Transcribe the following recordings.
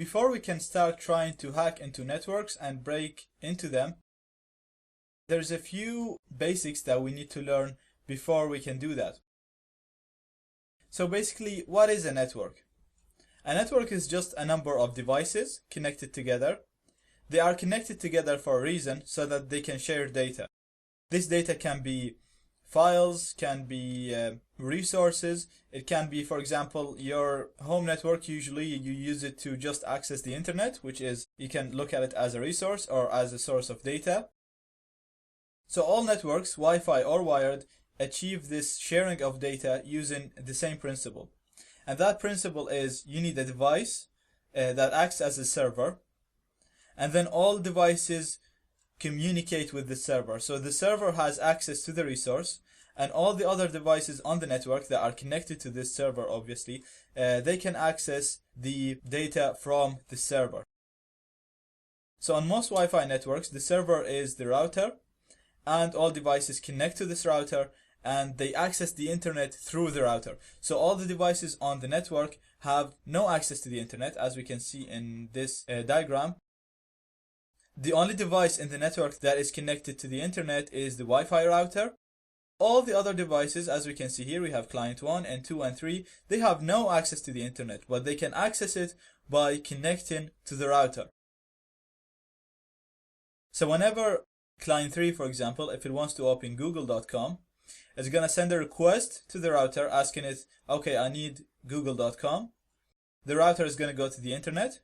before we can start trying to hack into networks and break into them, there's a few basics that we need to learn before we can do that. So basically, what is a network? A network is just a number of devices connected together. They are connected together for a reason, so that they can share data. This data can be files, can be resources. It can be, for example, your home network. Usually you use it to just access the internet, which is, you can look at it as a resource or as a source of data. So all networks, Wi-Fi or wired, achieve this sharing of data using the same principle. And that principle is, you need a device that acts as a server, and then all devices communicate with the server. So the server has access to the resource, and all the other devices on the network that are connected to this server, obviously, they can access the data from the server. So on most Wi-Fi networks, the server is the router, and all devices connect to this router, and they access the internet through the router. So all the devices on the network have no access to the internet, as we can see in this diagram. The only device in the network that is connected to the internet is the Wi-Fi router. All the other devices, as we can see here, we have client 1 and 2 and 3, they have no access to the internet, but they can access it by connecting to the router. So whenever client 3, for example, if it wants to open google.com, it's going to send a request to the router asking it, okay, I need google.com. The router is going to go to the internet,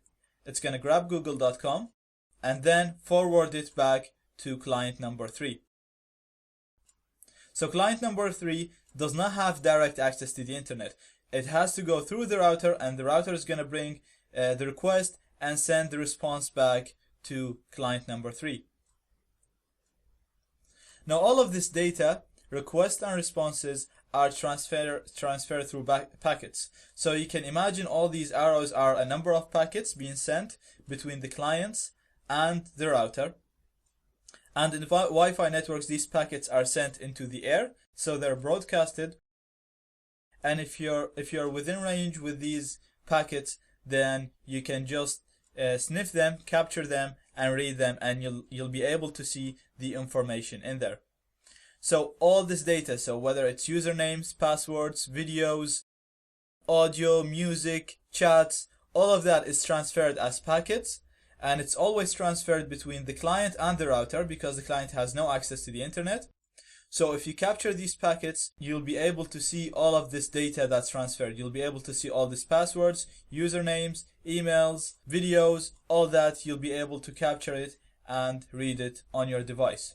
it's going to grab google.com, and then forward it back to client number 3. So client number 3 does not have direct access to the internet. It has to go through the router, and the router is going to bring the request and send the response back to client number 3. Now all of this data, requests and responses, are transferred through packets. So you can imagine all these arrows are a number of packets being sent between the clients and the router. And in Wi-Fi networks, these packets are sent into the air, so they're broadcasted. And if you're within range with these packets, then you can just sniff them, capture them, and read them, and you'll be able to see the information in there. So all this data, so whether it's usernames, passwords, videos, audio, music, chats, all of that is transferred as packets, and it's always transferred between the client and the router because the client has no access to the internet. So if you capture these packets, you'll be able to see all of this data that's transferred. You'll be able to see all these passwords, usernames, emails, videos, all that. You'll be able to capture it and read it on your device.